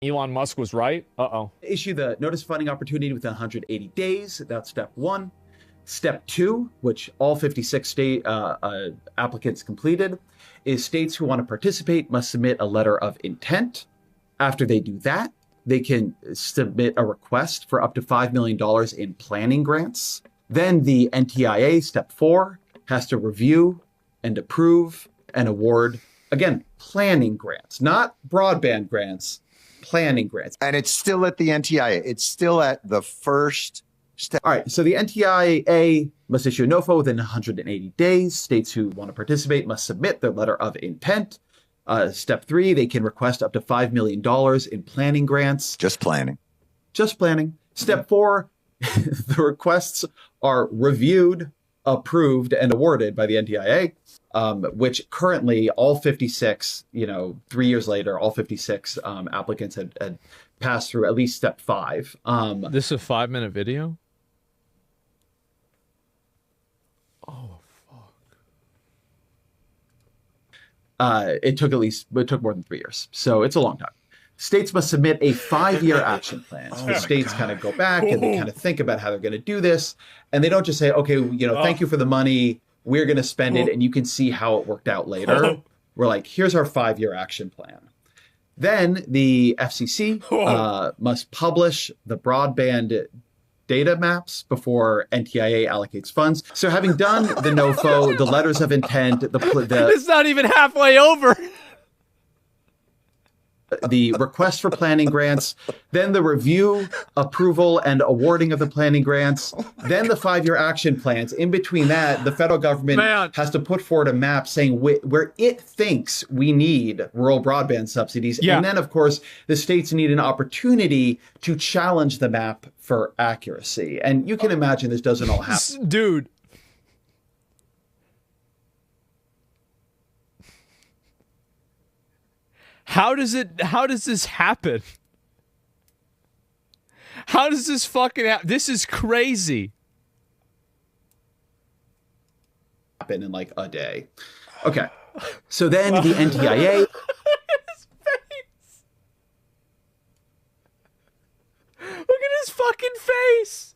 Elon Musk was right. Uh-oh. Issue the notice of funding opportunity within 180 days. That's step 1. Step 2, which all 56 state applicants completed, is states who want to participate must submit a letter of intent. After they do that, they can submit a request for up to $5 million in planning grants. Then the NTIA, step 4, has to review and approve and award, again, planning grants, not broadband grants, planning grants. And it's still at the NTIA. It's still at the first step. All right, so the NTIA must issue a NOFO within 180 days. States who want to participate must submit their letter of intent. Step 3, they can request up to $5 million in planning grants. Just planning. Just planning. Step 4, the requests are reviewed, approved, and awarded by the NTIA, which currently all 56, 3 years later, all 56 applicants had passed through at least step 5. This is a 5-minute video? Oh, fuck. It took more than 3 years. So it's a long time. States must submit a 5-year action plan. So the states kind of go back and they kind of think about how they're going to do this. And they don't just say, okay, thank you for the money. We're going to spend it. And you can see how it worked out later. We're like, here's our 5-year action plan. Then the FCC must publish the broadband data maps before NTIA allocates funds. So having done the NOFO, the letters of intent, it's not even halfway over. The request for planning grants, then the review, approval, and awarding of the planning grants, then the 5-year action plans. In between that, the federal government has to put forward a map saying where it thinks we need rural broadband subsidies. Yeah. And then, of course, the states need an opportunity to challenge the map for accuracy. And you can imagine this doesn't all happen. Dude. How does this happen? How does this fucking happen? This is crazy. Happen in like a day. Okay. So then the NTIA. Look at his face. Look at his fucking face.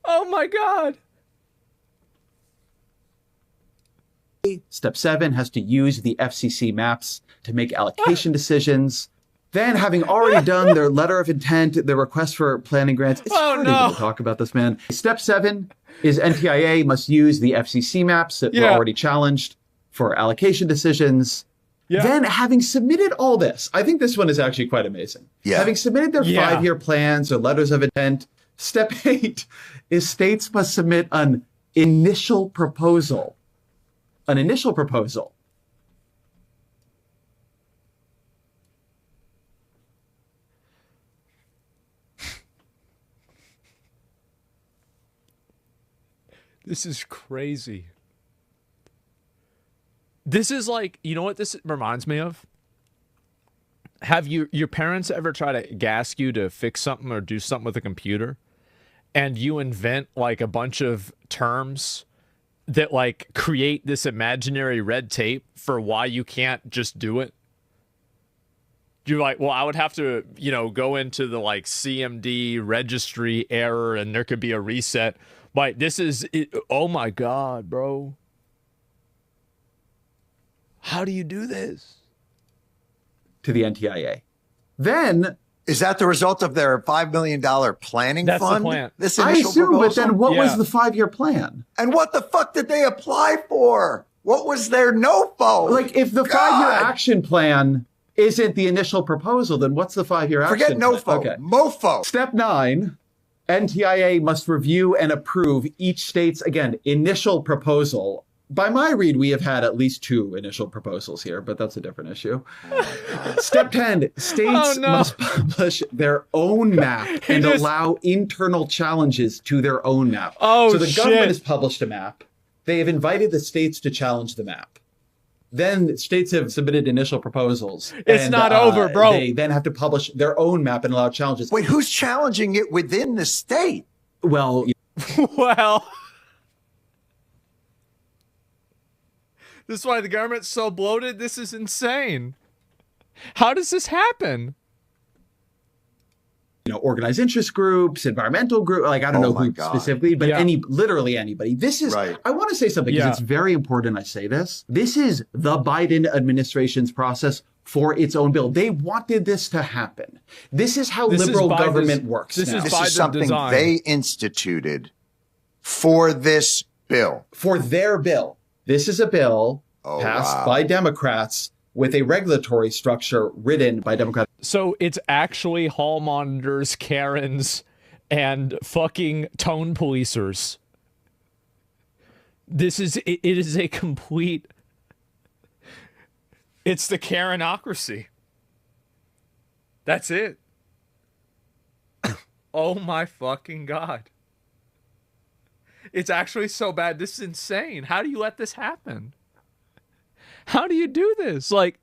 Oh my God. Step 7 has to use the FCC maps to make allocation decisions. Then, having already done their letter of intent, their request for planning grants, it's hard to talk about this, man. Step 7 is NTIA must use the FCC maps that were already challenged for allocation decisions. Yeah. Then, having submitted all this, I think this one is actually quite amazing. Yeah. Having submitted their 5-year plans or letters of intent, step 8 is states must submit an initial proposal. An initial proposal. This is crazy. This is like, you know what this reminds me of? Have your parents ever try to ask you to fix something or do something with a computer, and you invent like a bunch of terms that like create this imaginary red tape for why you can't just do it? You're like, well, I would have to, go into the like CMD registry error and there could be a reset. Like, this is it. Oh my God, bro. How do you do this? To the NTIA. Then, is that the result of their $5 million planning That's fund? The plan. This I assume, proposal? But then what was the 5-year plan? And what the fuck did they apply for? What was their NOFO? Like, if the 5-year action plan isn't the initial proposal, then what's the 5-year action plan? Forget NOFO. Okay. MOFO. Step 9, NTIA must review and approve each state's, again, initial proposal. By my read, we have had at least 2 initial proposals here, but that's a different issue. Step 10, states must publish their own map and allow internal challenges to their own map. Oh, so the government has published a map. They have invited the states to challenge the map. Then states have submitted initial proposals. It's not over, bro. They then have to publish their own map and allow challenges. Wait, who's challenging it within the state? Well, well, this is why the government's so bloated. This is insane. How does this happen? organized interest groups, environmental group, like I don't know who specifically, but literally anybody. This is, I want to say something because it's very important I say this. This is the Biden administration's process for its own bill. They wanted this to happen. This is how liberal government works. This is something they instituted for this bill. For their bill. This is a bill passed by Democrats with a regulatory structure written by Democrats. So it's actually hall monitors, Karens, and fucking tone policers. It is a complete... It's the Karenocracy. That's it. Oh my fucking God. It's actually so bad. This is insane. How do you let this happen? How do you do this? Like...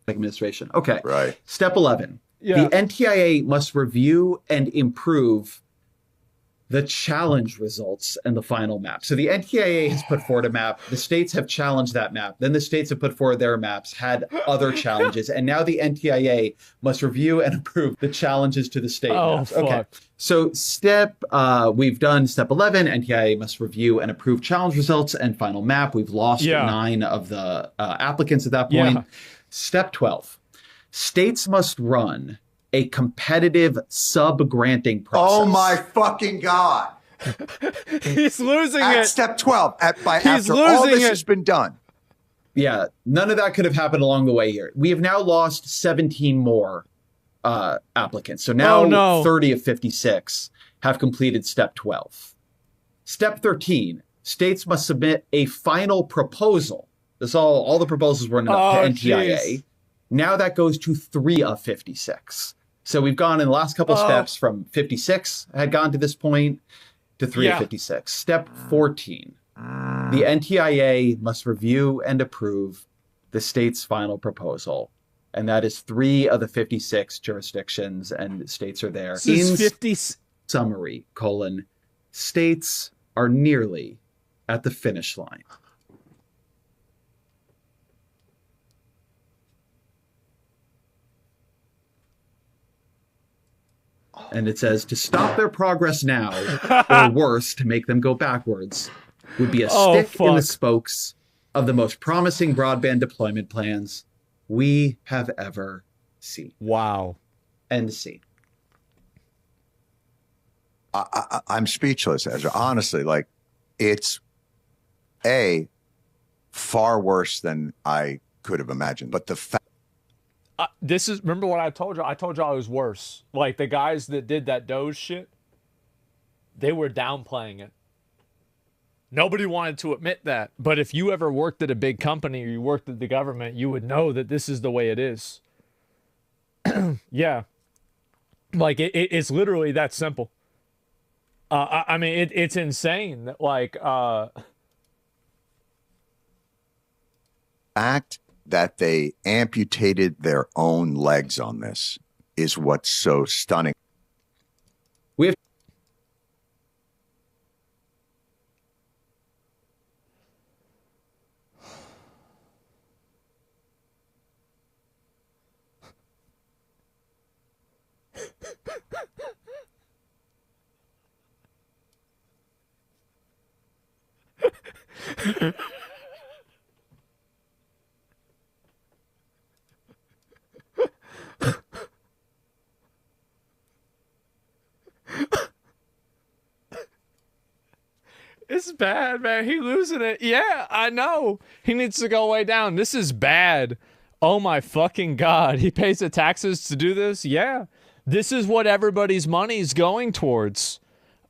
Administration. Okay. Right. Step 11. The NTIA must review and improve the challenge results and the final map. So the NTIA has put forward a map. The states have challenged that map. Then the states have put forward their maps, had other challenges. And now the NTIA must review and approve the challenges to the state maps. Fuck. Okay. So we've done step 11. NTIA must review and approve challenge results and final map. We've lost 9 of the applicants at that point. Yeah. Step 12. States must run a competitive sub-granting process. Oh my fucking God. He's losing at it. Step 12, after all this has been done. Yeah, none of that could have happened along the way here. We have now lost 17 more applicants. So now 30 of 56 have completed step 12. Step 13, states must submit a final proposal. This all the proposals were up to NTIA. Geez. Now that goes to 3 of 56. So we've gone in the last couple steps from 56 had gone to this point to 3 of 56. Step 14. The NTIA must review and approve the state's final proposal. And that is 3 of the 56 jurisdictions and states are there. This is 50... Summary, states are nearly at the finish line. And it says, to stop their progress now, or worse, to make them go backwards, would be a stick in the spokes of the most promising broadband deployment plans we have ever seen. Wow. End scene. I'm speechless, Ezra. Honestly, like, it's far worse than I could have imagined. But the fact... this is, remember what I told you? I told you I was worse. Like, the guys that did that Doge shit, they were downplaying it. Nobody wanted to admit that. But if you ever worked at a big company or you worked at the government, you would know that this is the way it is. Yeah. Like, it's literally that simple. I mean, it's insane that, like... fact that they amputated their own legs on this is what's so stunning. We have It's bad, man. He losing it. Yeah, I know. He needs to go way down. This is bad. Oh my fucking God. He pays the taxes to do this? Yeah. This is what everybody's money's going towards.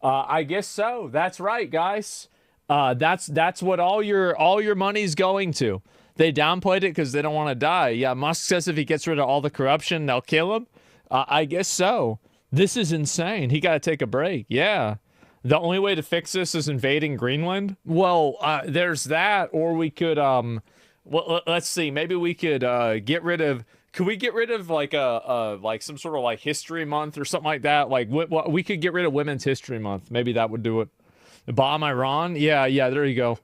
I guess so. That's right, guys. That's what all your money's going to. They downplayed it because they don't want to die. Yeah, Musk says if he gets rid of all the corruption, they'll kill him. I guess so. This is insane. He got to take a break. Yeah. The only way to fix this is invading Greenland? Well, there's that, or we could, well, let's see, maybe we could get rid of, could we get rid of like like some sort of like history month or something like that? Like, we could get rid of Women's History Month. Maybe that would do it. Bomb Iran? Yeah, there you go.